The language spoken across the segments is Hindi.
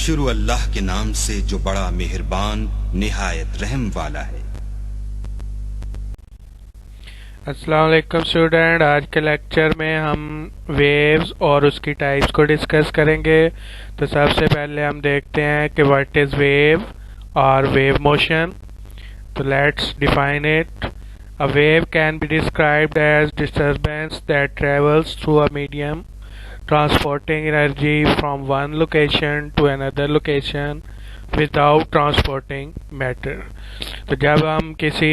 शुरू अल्लाह के नाम से जो बड़ा मेहरबान निहायत रहम वाला है। अस्सलाम वालेकुम स्टूडेंट, आज के लेक्चर में हम वेव्स और उसकी टाइप्स को डिस्कस करेंगे। तो सबसे पहले हम देखते हैं कि व्हाट इज़ वेव और वेव मोशन। तो let's define it. A wave can be described as disturbance that travels through a medium transporting energy from one location to another location without transporting matter। तो जब हम किसी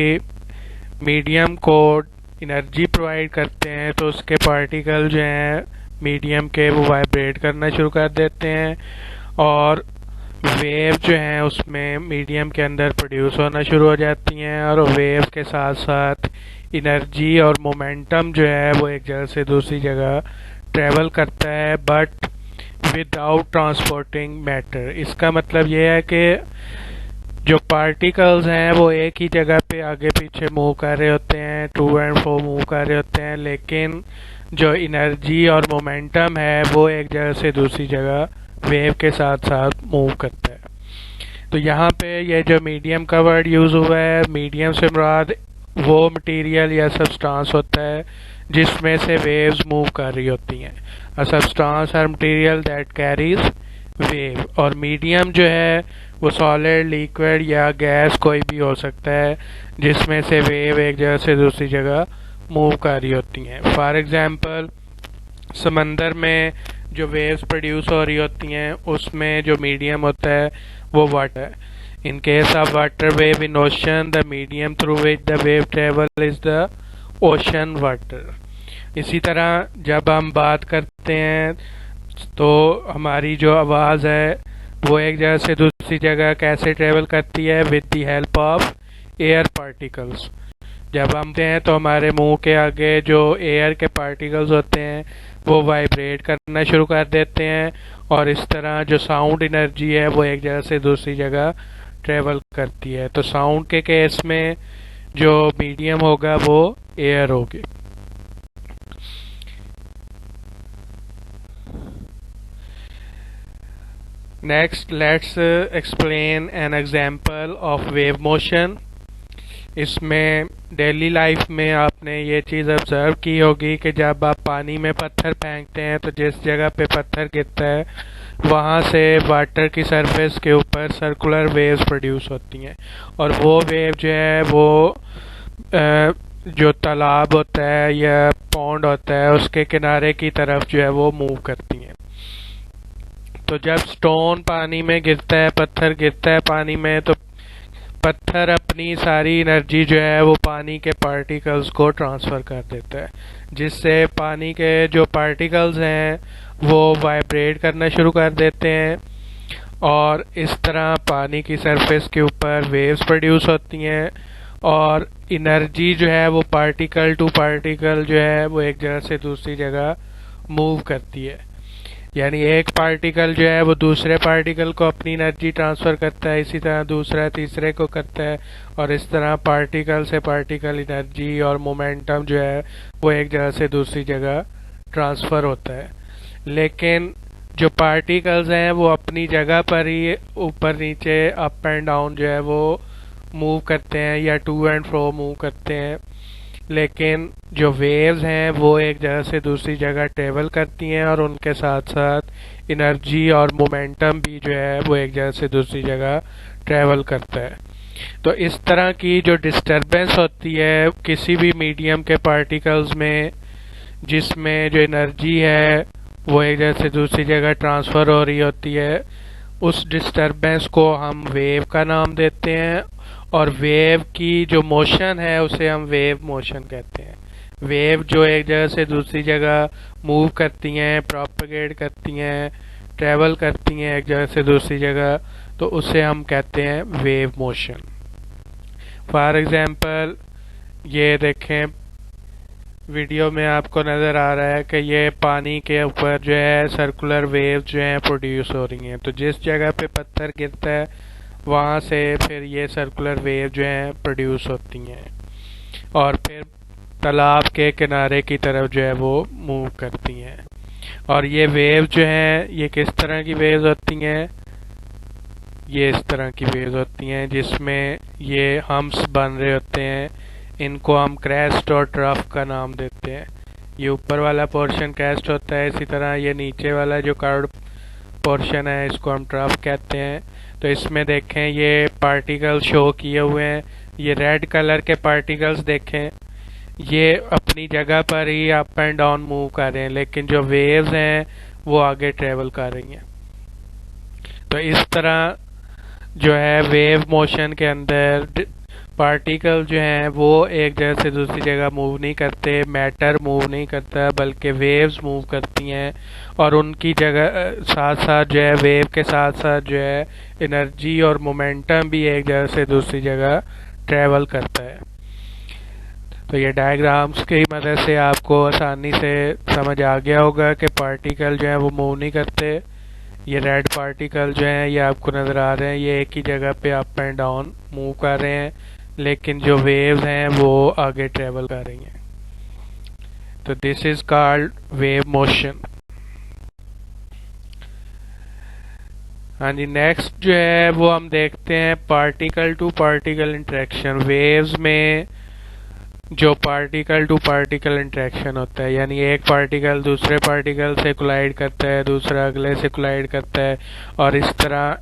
मीडियम को एनर्जी प्रोवाइड करते हैं तो उसके पार्टिकल जो हैं मीडियम के वो वाइब्रेट करना शुरू कर देते हैं और वेव जो हैं उसमें मीडियम के अंदर प्रोड्यूस होना शुरू हो जाती हैं और वेव के साथ साथ एनर्जी और मोमेंटम जो है वो एक जगह से दूसरी जगह ट्रेवल करता है बट विदाउट ट्रांसपोर्टिंग मैटर। इसका मतलब ये है कि जो पार्टिकल्स हैं वो एक ही जगह पे आगे पीछे मूव कर रहे होते हैं, टू एंड फ्रो मूव कर रहे होते हैं, लेकिन जो एनर्जी और मोमेंटम है वो एक जगह से दूसरी जगह वेव के साथ साथ मूव करता है। तो यहाँ पे ये जो मीडियम का वर्ड यूज़ हुआ है, मीडियम से मुराद वो मटेरियल या सब्सटेंस होता है जिसमें से वेव्स मूव कर रही होती हैं। अ सब्सटेंस और मटेरियल दैट कैरीज वेव। और मीडियम जो है वो सॉलिड, लिक्विड या गैस कोई भी हो सकता है जिसमें से वेव एक जगह से दूसरी जगह मूव कर रही होती हैं। फॉर एग्जांपल समंदर में जो वेव्स प्रोड्यूस हो रही होती हैं उसमें जो मीडियम होता है वो water. In case of water wave in ocean the medium through which the wave travel is the ocean water. इसी तरह जब हम बात करते हैं तो हमारी जो आवाज़ है वो एक जगह से दूसरी जगह कैसे ट्रेवल करती है, with the help of air particles. जब हम कहते हैं तो हमारे मुंह के आगे जो एयर के पार्टिकल्स होते हैं वो वाइब्रेट करना शुरू कर देते हैं और इस तरह जो साउंड एनर्जी है वो एक जगह से दूसरी जगह ट्रेवल करती है। तो साउंड के केस में जो मीडियम होगा वो एयर होगी। Next let's explain an example of wave motion. इसमें डेली लाइफ में आपने ये चीज़ ऑब्जर्व की होगी कि जब आप पानी में पत्थर फेंकते हैं तो जिस जगह पे पत्थर गिरता है वहाँ से वाटर की सरफेस के ऊपर सर्कुलर वेव्स प्रोड्यूस होती हैं और वो वेव जो है वो जो तालाब होता है या पॉन्ड होता है उसके किनारे की तरफ जो है वो मूव करती हैं। तो जब स्टोन पानी में गिरता है, पत्थर गिरता है पानी में, तो पत्थर अपनी सारी एनर्जी जो है वो पानी के पार्टिकल्स को ट्रांसफ़र कर देता है जिससे पानी के जो पार्टिकल्स हैं वो वाइब्रेट करना शुरू कर देते हैं और इस तरह पानी की सरफेस के ऊपर वेव्स प्रोड्यूस होती हैं और एनर्जी जो है वो पार्टिकल टू पार्टिकल जो है वो एक जगह से दूसरी जगह मूव करती है। यानी एक पार्टिकल जो है वो दूसरे पार्टिकल को अपनी एनर्जी ट्रांसफ़र करता है, इसी तरह दूसरा तीसरे को करता है और इस तरह पार्टिकल से पार्टिकल एनर्जी और मोमेंटम जो है वो एक जगह से दूसरी जगह ट्रांसफ़र होता है। लेकिन जो पार्टिकल्स हैं वो अपनी जगह पर ही ऊपर नीचे अप एंड डाउन जो है वो मूव करते हैं या टू एंड फ्रो मूव करते हैं, लेकिन जो वेव्स हैं वो एक जगह से दूसरी जगह ट्रेवल करती हैं और उनके साथ साथ एनर्जी और मोमेंटम भी जो है वो एक जगह से दूसरी जगह ट्रेवल करता है। तो इस तरह की जो डिस्टर्बेंस होती है किसी भी मीडियम के पार्टिकल्स में जिसमें जो एनर्जी है वो एक जगह से दूसरी जगह ट्रांसफ़र हो रही होती है, उस डिस्टर्बेंस को हम वेव का नाम देते हैं और वेव की जो मोशन है उसे हम वेव मोशन कहते हैं। वेव जो एक जगह से दूसरी जगह मूव करती हैं, प्रोपेगेट करती हैं, ट्रैवल करती हैं एक जगह से दूसरी जगह, तो उसे हम कहते हैं वेव मोशन। फॉर एग्जांपल ये देखें वीडियो में आपको नज़र आ रहा है कि ये पानी के ऊपर जो है सर्कुलर वेव जो हैं प्रोड्यूस हो रही हैं। तो जिस जगह पे पत्थर गिरता है वहाँ से फिर ये सर्कुलर वेव जो हैं प्रोड्यूस होती हैं और फिर तालाब के किनारे की तरफ जो है वो मूव करती हैं। और ये वेव जो हैं ये किस तरह की वेव्स होती हैं, ये इस तरह की वेव्स होती हैं जिसमें ये हम्प्स बन रहे होते हैं। इनको हम क्रेस्ट और ट्रफ का नाम देते हैं। ये ऊपर वाला पोर्शन क्रेस्ट होता है, इसी तरह ये नीचे वाला जो कर्व्ड पोर्शन है इसको हम ट्रफ कहते हैं। तो इसमें देखें ये पार्टिकल शो किए हुए हैं। ये रेड कलर के पार्टिकल्स देखें, ये अपनी जगह पर ही अप एंड डाउन मूव कर रहे हैं, लेकिन जो वेव्स हैं वो आगे ट्रेवल कर रही हैं। तो इस तरह जो है वेव मोशन के अंदर पार्टिकल जो हैं वो एक जगह से दूसरी जगह मूव नहीं करते, मैटर मूव नहीं करता, बल्कि वेव्स मूव करती हैं। और उनकी जगह साथ साथ जो है वेव के साथ साथ जो है एनर्जी और मोमेंटम भी एक जगह से दूसरी जगह ट्रेवल करता है। तो ये डायग्राम्स की मदद से आपको आसानी से समझ आ गया होगा कि पार्टिकल जो है वो मूव नहीं करते। ये रेड पार्टिकल जो हैं ये आपको नज़र आ रहे हैं, ये एक ही जगह पे अप एंड डाउन मूव कर रहे हैं, लेकिन जो वेव्स हैं वो आगे ट्रेवल कर रही हैं। तो this is called wave motion. हाँ जी, नेक्स्ट जो है वो हम देखते हैं particle to particle interaction. Waves में जो पार्टिकल टू पार्टिकल इंटरेक्शन होता है, यानी एक पार्टिकल दूसरे पार्टिकल से कोलाइड करता है, दूसरा अगले से कोलाइड करता है, और इस तरह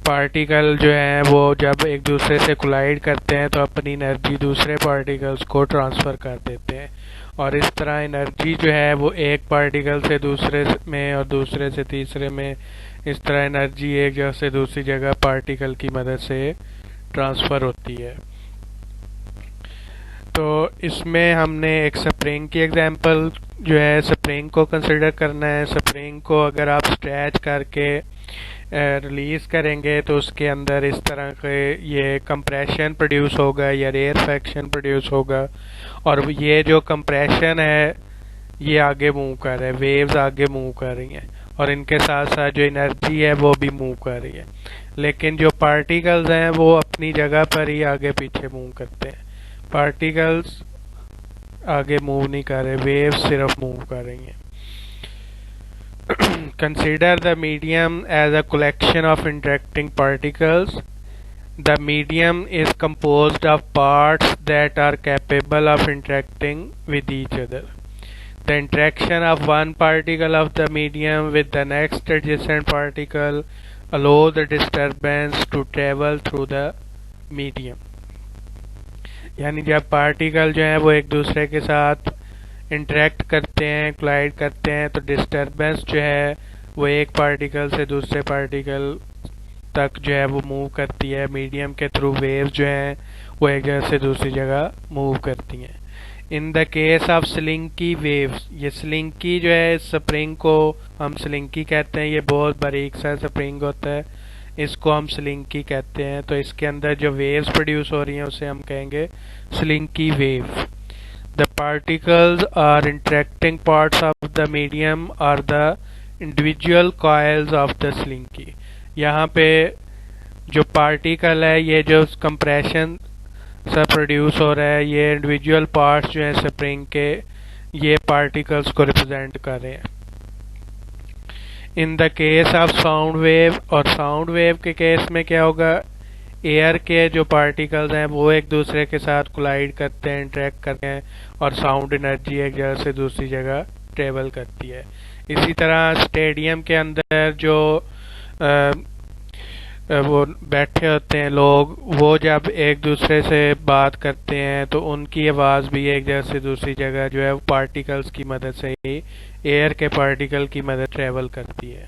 पार्टिकल जो हैं वो जब एक दूसरे से कोलाइड करते हैं तो अपनी एनर्जी दूसरे पार्टिकल्स को ट्रांसफ़र कर देते हैं। और इस तरह एनर्जी जो है वो एक पार्टिकल से दूसरे में और दूसरे से तीसरे में, इस तरह एनर्जी एक जगह से दूसरी जगह पार्टिकल की मदद से ट्रांसफ़र होती है। तो इसमें हमने एक स्प्रिंग की एग्जांपल जो है स्प्रिंग को कंसिडर करना है। स्प्रिंग को अगर आप स्ट्रेच करके रिलीज करेंगे तो उसके अंदर इस तरह के ये कंप्रेशन प्रोड्यूस होगा या रेयरफैक्शन प्रोड्यूस होगा, और ये जो कंप्रेशन है ये आगे मूव कर रहा है, वेव्स आगे मूव कर रही हैं, और इनके साथ साथ जो एनर्जी है वो भी मूव कर रही है। लेकिन जो पार्टिकल्स हैं वो अपनी जगह पर ही आगे पीछे मूव करते हैं। पार्टिकल्स आगे मूव नहीं कर रहे, वेव्स सिर्फ मूव कर रही हैं। Consider the medium as a collection of interacting particles. The medium is composed of parts that are capable of interacting with each other. The interaction of one particle of the medium with the next adjacent particle allows the disturbance to travel through the medium. यानी जब पार्टिकल जो है वो एक दूसरे के साथ इंटरेक्ट करते हैं, कोलाइड करते हैं, तो डिस्टरबेंस जो है वो एक पार्टिकल से दूसरे पार्टिकल तक जो है वो मूव करती है। मीडियम के थ्रू वेव्स जो हैं वो एक जगह से दूसरी जगह मूव करती हैं। In the case of slinky waves, ये स्लिंकी जो है स्प्रिंग को हम स्लिंकी कहते हैं, ये बहुत बारीक सा स्प्रिंग होता है, इसको हम स्लिंकी कहते हैं। तो इसके अंदर जो वेव्स प्रोड्यूस हो रही हैं उसे हम कहेंगे slinky wave. The particles are interacting parts of the medium or the individual coils of the slinky. यहाँ पे जो पार्टिकल है ये जो कंप्रेशन सा प्रोड्यूस हो रहा है, ये इंडिविजुअल पार्ट्स जो हैं स्प्रिंग के, ये पार्टिकल्स को रिप्रेजेंट कर रहे हैं। In the case of sound wave, और साउंड वेव के केस में क्या होगा, एयर के जो पार्टिकल्स हैं वो एक दूसरे के साथ कोलाइड करते हैं, इंटरेक्ट करते हैं, और साउंड एनर्जी एक जगह से दूसरी जगह ट्रेवल करती है। इसी तरह स्टेडियम के अंदर जो वो बैठे होते हैं लोग, वो जब एक दूसरे से बात करते हैं तो उनकी आवाज़ भी एक जगह से दूसरी जगह जो है पार्टिकल्स की मदद से ही, एयर के पार्टिकल की मदद ट्रेवल करती है।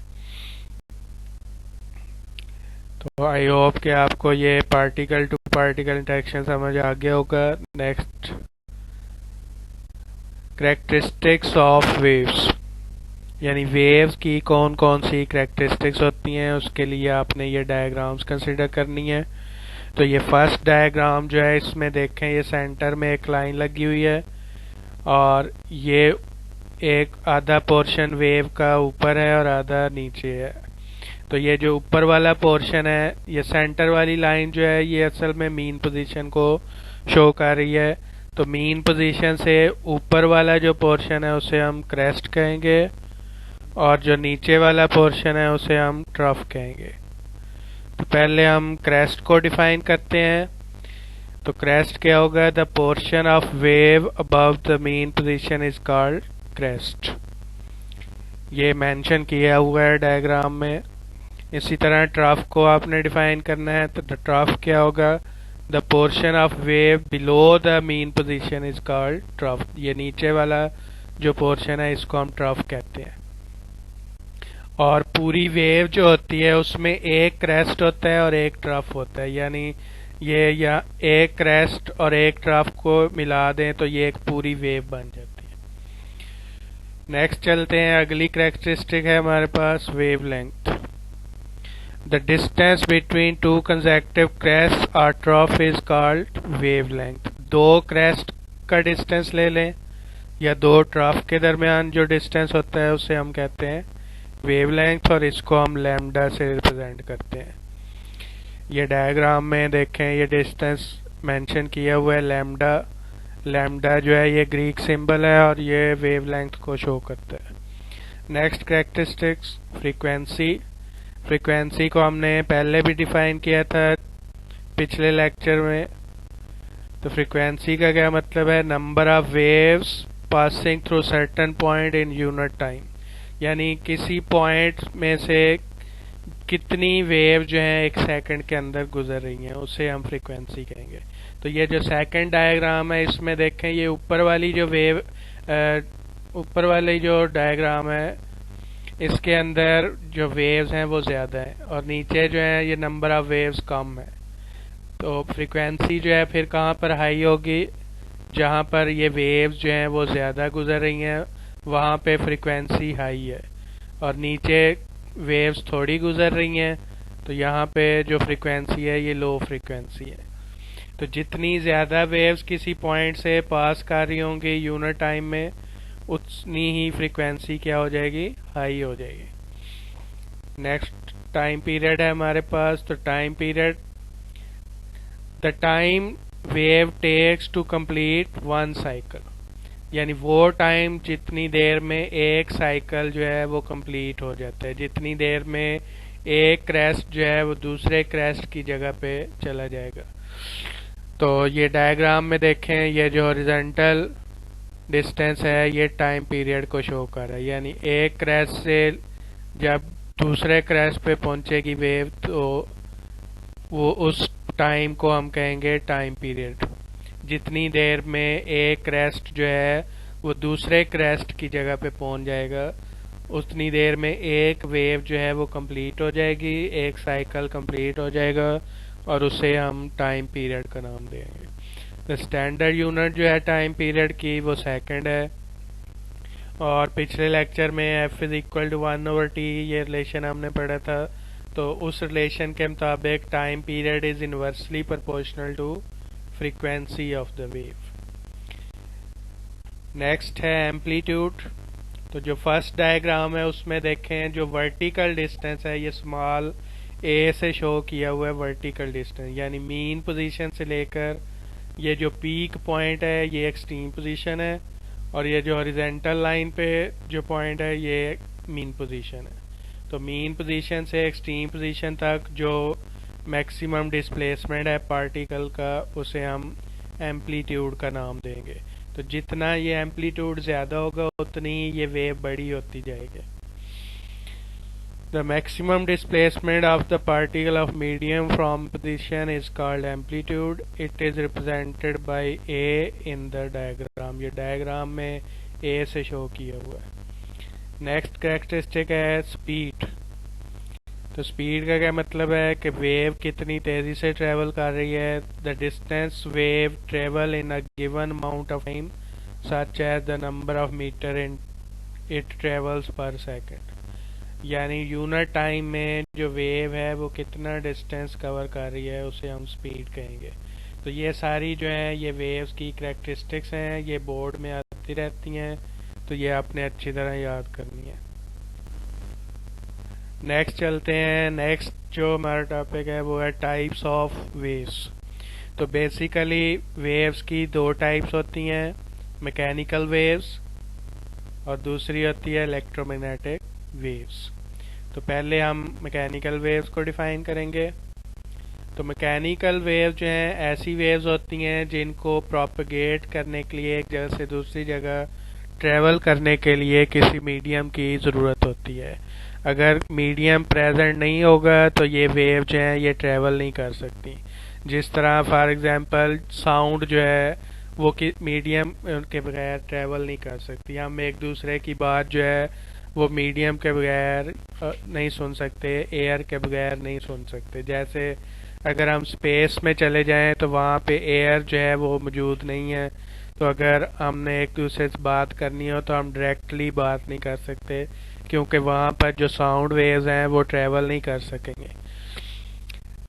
तो आई होप कि आपको ये पार्टिकल टू पार्टिकल इंटरेक्शन समझ आ गया होगा। नेक्स्ट, कैरेक्टरिस्टिक्स ऑफ वेव्स, यानी वेव्स की कौन कौन सी कैरेक्टरिस्टिक्स होती हैं, उसके लिए आपने ये डायग्राम्स कंसिडर करनी है। तो ये फर्स्ट डायग्राम जो है इसमें देखें, ये सेंटर में एक लाइन लगी हुई है और ये एक आधा पोर्शन वेव का ऊपर है और आधा नीचे है। तो ये जो ऊपर वाला पोर्शन है, ये सेंटर वाली लाइन जो है ये असल में मीन पोजीशन को शो कर रही है। तो मीन पोजीशन से ऊपर वाला जो पोर्शन है उसे हम क्रेस्ट कहेंगे, और जो नीचे वाला पोर्शन है उसे हम ट्रफ कहेंगे। तो पहले हम क्रेस्ट को डिफाइन करते हैं। तो क्रेस्ट क्या होगा? The portion of wave above the mean position is called crest. ये मेंशन किया हुआ है डायग्राम में। इसी तरह ट्रफ को आपने डिफाइन करना है। तो द ट्रफ क्या होगा? The portion of wave below the mean position is called trough. ये नीचे वाला जो पोर्शन है इसको हम ट्रफ कहते हैं। और पूरी वेव जो होती है उसमें एक क्रेस्ट होता है और एक ट्रफ होता है, यानी ये या एक क्रेस्ट और एक ट्रफ को मिला दें तो ये एक पूरी वेव बन जाती है। नेक्स्ट चलते हैं, अगली कैरेक्टरिस्टिक है हमारे पास wavelength. The distance between two consecutive crest और ट्रफ इज कॉल्ड वेवलेंथ। दो क्रेस्ट का डिस्टेंस ले लें या दो ट्रफ के दरमियान जो डिस्टेंस होता है उसे हम कहते हैं वेवलेंथ, और इसको हम लैम्डा से रिप्रेजेंट करते हैं। ये डायग्राम में देखें, ये डिस्टेंस मेंशन किया हुआ है लैम्डा। लैम्डा जो है ये ग्रीक सिंबल है और ये वेवलेंथ को शो करता है। Next characteristics frequency. फ्रीक्वेंसी को हमने पहले भी डिफाइन किया था पिछले लेक्चर में। तो फ्रीक्वेंसी का क्या मतलब है? Number of waves passing through certain point in unit time, यानी किसी पॉइंट में से कितनी वेव जो है एक सेकंड के अंदर गुजर रही हैं उसे हम फ्रीक्वेंसी कहेंगे। तो ये जो सेकंड डायग्राम है इसमें देखें, ये ऊपर वाली जो ऊपर वाली जो डायग्राम है इसके अंदर जो वेव्स हैं वो ज्यादा है और नीचे जो है ये नंबर ऑफ वेव्स कम है। तो फ्रीक्वेंसी जो है फिर कहाँ पर हाई होगी? जहाँ पर ये वेव्स जो हैं वो ज्यादा गुजर रही हैं वहाँ पे फ्रीक्वेंसी हाई है, और नीचे वेव्स थोड़ी गुजर रही हैं तो यहाँ पे जो फ्रीक्वेंसी है ये लो फ्रीक्वेंसी है। तो जितनी ज़्यादा वेव्स किसी पॉइंट से पास कर रही होंगी यूनिट टाइम में उतनी ही फ्रीक्वेंसी क्या हो जाएगी? हाई हो जाएगी। नेक्स्ट टाइम पीरियड है हमारे पास। तो time period, the time wave takes to complete one cycle, यानी वो टाइम जितनी देर में एक साइकिल जो है वो कंप्लीट हो जाता है, जितनी देर में एक क्रेस्ट जो है वो दूसरे क्रेस्ट की जगह पे चला जाएगा। तो ये डायग्राम में देखें, ये जो हॉरिजॉन्टल डिस्टेंस है ये टाइम पीरियड को शो कर रहा है, यानी एक क्रेस्ट से जब दूसरे क्रेस्ट पे पहुंचेगी वेव तो वो उस टाइम को हम कहेंगे टाइम पीरियड। जितनी देर में एक क्रेस्ट जो है वो दूसरे क्रेस्ट की जगह पे पहुंच जाएगा उतनी देर में एक वेव जो है वो कंप्लीट हो जाएगी, एक साइकिल कंप्लीट हो जाएगा और उसे हम टाइम पीरियड का नाम देंगे। तो स्टैंडर्ड यूनिट जो है टाइम पीरियड की वो सेकंड है, और पिछले लेक्चर में F is equal to 1/T ये रिलेशन हमने पढ़ा था। तो उस रिलेशन के मुताबिक time period is inversely proportional to frequency of the wave. Next है एम्पलीट्यूड। तो जो फर्स्ट डायग्राम है उसमें देखें, जो वर्टिकल डिस्टेंस है ये स्मॉल a से शो किया हुआ है वर्टिकल डिस्टेंस, यानी मीन पोजीशन से लेकर ये जो पीक पॉइंट है ये एक्सट्रीम पोजीशन है, और ये जो हॉरिजॉन्टल लाइन पे जो पॉइंट है ये मीन पोजीशन है। तो मीन पोजीशन से एक्सट्रीम पोजीशन तक जो मैक्सिमम डिस्प्लेसमेंट है पार्टिकल का उसे हम एम्पलीट्यूड का नाम देंगे। तो जितना ये एम्पलीट्यूड ज्यादा होगा उतनी ये वेव बड़ी होती जाएगी। The maximum displacement of the particle of medium from position is called amplitude. It is represented by A in the diagram. ये डायग्राम में A से शो किया हुआ है। नेक्स्ट कैरेक्टरिस्टिक है स्पीड। तो स्पीड का क्या मतलब है कि वेव कितनी तेजी से ट्रेवल कर रही है। The distance wave travel in a given amount of time such as the number of metre in it travels per second, यानी यूनिट टाइम में जो वेव है वो कितना डिस्टेंस कवर कर रही है उसे हम स्पीड कहेंगे। तो ये सारी जो है ये वेव्स की कैरेक्टरिस्टिक्स हैं, ये बोर्ड में आती रहती हैं, तो ये आपने अच्छी तरह याद करनी है। नेक्स्ट चलते हैं। नेक्स्ट जो हमारा टॉपिक है वो है टाइप्स ऑफ वेव्स। तो बेसिकली वेव्स की दो टाइप्स होती हैं, मैकेनिकल वेव्स और दूसरी होती है इलेक्ट्रोमैग्नेटिक वेव्स। तो पहले हम मैकेनिकल वेव्स को डिफाइन करेंगे। तो मैकेनिकल वेव जो हैं ऐसी वेव्स होती हैं जिनको प्रोपगेट करने के लिए एक जगह से दूसरी जगह ट्रेवल करने के लिए किसी मीडियम की ज़रूरत होती है। अगर मीडियम प्रेजेंट नहीं होगा तो ये वेव जो है ये ट्रेवल नहीं कर सकती। जिस तरह फॉर एग्जांपल साउंड जो है वो कि मीडियम के बगैर ट्रेवल नहीं कर सकती। हम एक दूसरे की बात जो है वो मीडियम के बगैर नहीं सुन सकते, एयर के बगैर नहीं सुन सकते। जैसे अगर हम स्पेस में चले जाएं तो वहाँ पे एयर जो है वो मौजूद नहीं है, तो अगर हमने एक दूसरे से बात करनी हो तो हम डायरेक्टली बात नहीं कर सकते क्योंकि वहाँ पर जो साउंड वेव्स हैं वो ट्रेवल नहीं कर सकेंगे।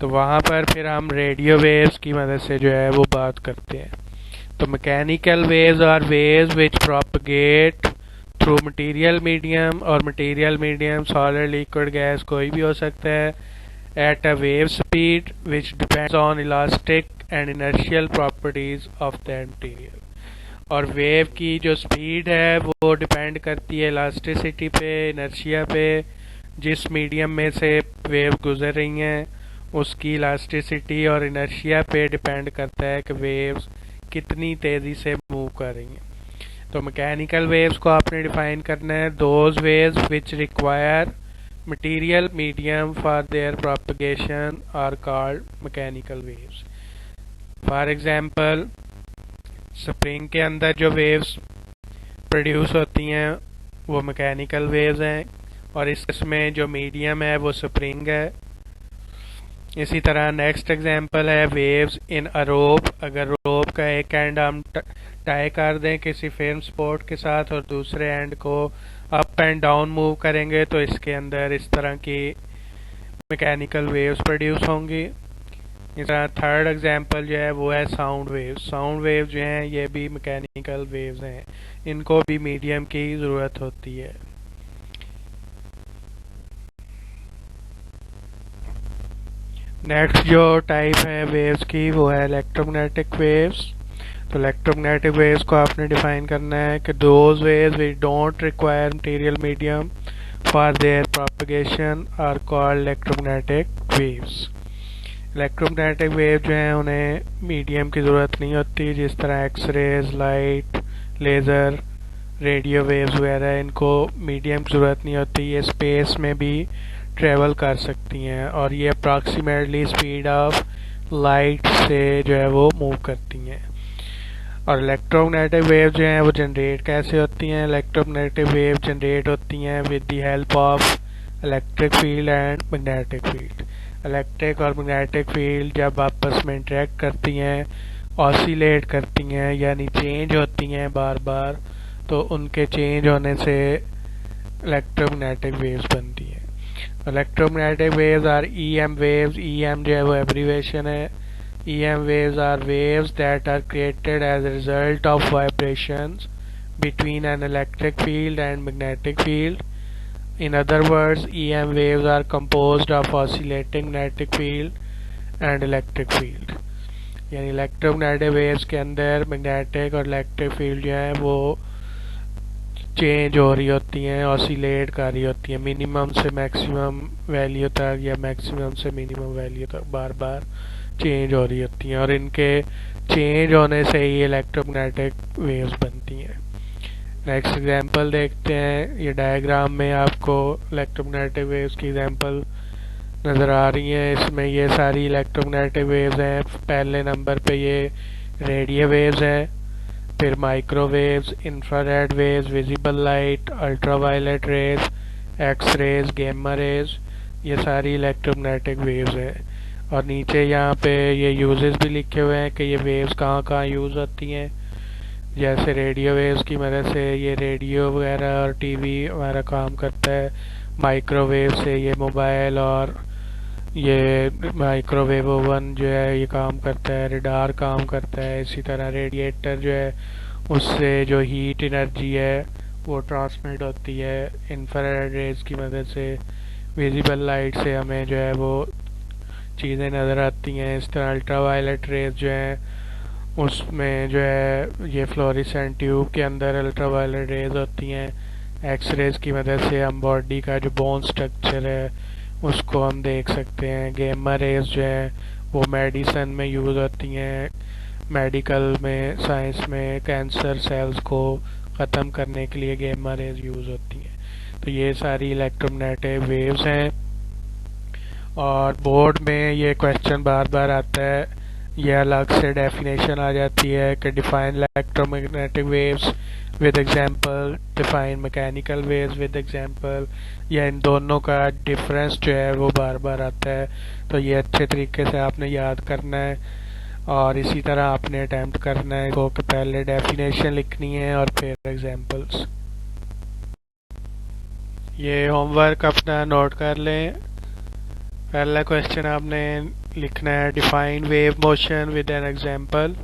तो वहाँ पर फिर हम रेडियो वेव्स की मदद से जो है वो बात करते हैं। तो mechanical waves are waves which propagate through material medium, और material medium solid liquid gas कोई भी हो सकता है, at a wave speed which depends on elastic and inertial properties of that material. और वेव की जो स्पीड है वो डिपेंड करती है इलास्टिसिटी पे, इनर्शिया पे। जिस मीडियम में से वेव गुजर रही हैं उसकी इलास्टिसिटी और इनर्शिया पे डिपेंड करता है कि वेव्स कितनी तेज़ी से मूव कर रही हैं। तो मैकेनिकल वेव्स को आपने डिफाइन करना है, those waves which require material medium for their propagation are called mechanical waves. For example spring के अंदर जो वेव्स प्रोड्यूस होती हैं वो मैकेनिकल वेव्स हैं, और इसमें जो मीडियम है वो स्प्रिंग है। इसी तरह नेक्स्ट एग्जांपल है वेव्स इन अ रोप। अगर रोप का एक एंड हम टाई कर दें किसी फिल्म स्पोर्ट के साथ और दूसरे एंड को अप एंड डाउन मूव करेंगे तो इसके अंदर इस तरह की मैकेनिकल वेव्स प्रोड्यूस होंगी। इस तरह थर्ड एग्जांपल जो है वो है साउंड वेव्स। साउंड वेव्स जो हैं ये भी मैकेनिकल वेव्स हैं, इनको भी मीडियम की ज़रूरत होती है। नेक्स्ट जो टाइप है वेव्स की वो है इलेक्ट्रोमैग्नेटिक वेव्स। तो इलेक्ट्रोमैग्नेटिक वेव्स को आपने डिफाइन करना है कि those waves which don't require material medium for their propagation are called electromagnetic waves. Electromagnetic wave जो हैं उन्हें मीडियम की ज़रूरत नहीं होती, जिस तरह X rays, light, laser, radio waves वगैरह, इनको मीडियम की ज़रूरत नहीं होती। ये स्पेस में भी ट्रेवल कर सकती हैं और ये अप्रॉक्सीमेटली स्पीड ऑफ लाइट से जो है वो मूव करती हैं। और इलेक्ट्रोमैग्नेटिक वेव जो हैं वो जनरेट कैसे होती हैं? इलेक्ट्रोमैग्नेटिक वेव जनरेट होती हैं with the help of electric field and magnetic field. Electric और मैग्नेटिक फील्ड जब आपस में इंटरेक्ट करती हैं, ऑसिलेट करती हैं यानी चेंज होती हैं बार बार, तो उनके चेंज होने से इलेक्ट्रोमैग्नेटिक वेव्स बनती हैं। Electromagnetic waves or EM waves. EM जो है वो एब्रीवेशन है। EM waves are waves that are created as a result of vibrations between an electric field and magnetic field. In other words, EM waves are composed of oscillating magnetic field and electric field. यानी इलेक्ट्रोमैग्नेटिक वेव्स के अंदर मैग्नेटिक और इलेक्ट्रिक फील्ड जो है वो चेंज हो रही होती हैं, ऑसिलेट कर रही होती हैं मिनिमम से मैक्सिमम वैल्यू तक या मैक्सिमम से मिनिमम वैल्यू तक बार बार चेंज हो रही होती हैं, और इनके चेंज होने से ही इलेक्ट्रोमैग्नेटिक वेव्स बनती हैं। नेक्स्ट एग्जांपल देखते हैं। ये डायग्राम में आपको इलेक्ट्रोमैग्नेटिक वेव्स की एग्जांपल नज़र आ रही हैं। इसमें ये सारी इलेक्ट्रोमैग्नेटिक वेव्स हैं। पहले नंबर पे ये रेडियो वेव्स हैं, फिर microwaves, infrared waves, visible light, ultraviolet rays, X rays, gamma rays, ये सारी इलेक्ट्रोमैग्नेटिक वेव्स हैं। और नीचे यहाँ पे ये यूजेस भी लिखे हुए हैं कि ये वेव्स कहाँ कहाँ यूज़ होती हैं। जैसे रेडियो वेव्स की मदद से ये रेडियो वगैरह और टीवी हमारा काम करता है। माइक्रोवेव से ये मोबाइल और ये माइक्रोवेव ओवन जो है ये काम करता है, रेडार काम करता है। इसी तरह रेडिएटर जो है उससे जो हीट एनर्जी है वो ट्रांसमिट होती है इंफ्रारेड रेज की मदद से। विजिबल लाइट से हमें जो है वो चीज़ें नज़र आती हैं। इस तरह अल्ट्रावायलेट रेज जो है उसमें जो है ये फ्लोरेसेंट ट्यूब के अंदर अल्ट्रावायलेट रेज होती हैं। एक्स रेज की मदद से हम बॉडी का जो बोन स्ट्रक्चर है उसको हम देख सकते हैं। गैमा रेज जो है वो मेडिसन में यूज़ होती हैं, मेडिकल में, साइंस में कैंसर सेल्स को ख़त्म करने के लिए गामा रेज यूज़ होती हैं। तो ये सारी इलेक्ट्रोमैग्नेटिक वेव्स हैं। और बोर्ड में ये क्वेश्चन बार बार आता है, ये अलग से डेफिनेशन आ जाती है कि define electromagnetic waves with example, define mechanical waves with example, या इन दोनों का डिफरेंस जो है वो बार बार आता है। तो ये अच्छे तरीके से आपने याद करना है और इसी तरह आपने अटैम्प्ट करना है कि पहले डेफिनेशन लिखनी है और फिर एग्जांपल्स। ये होमवर्क अपना नोट कर लें। पहला क्वेश्चन आपने लिखना है define wave motion with an example,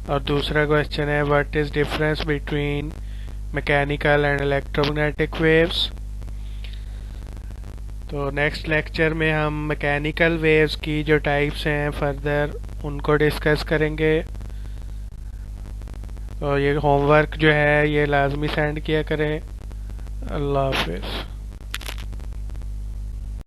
और दूसरा क्वेश्चन है what is difference between mechanical and electromagnetic waves. तो नेक्स्ट लेक्चर में हम मैकेनिकल वेव्स की जो टाइप्स हैं फर्दर उनको डिस्कस करेंगे। और ये होमवर्क जो है ये लाजमी सेंड किया करें। अल्लाह हाफिज़।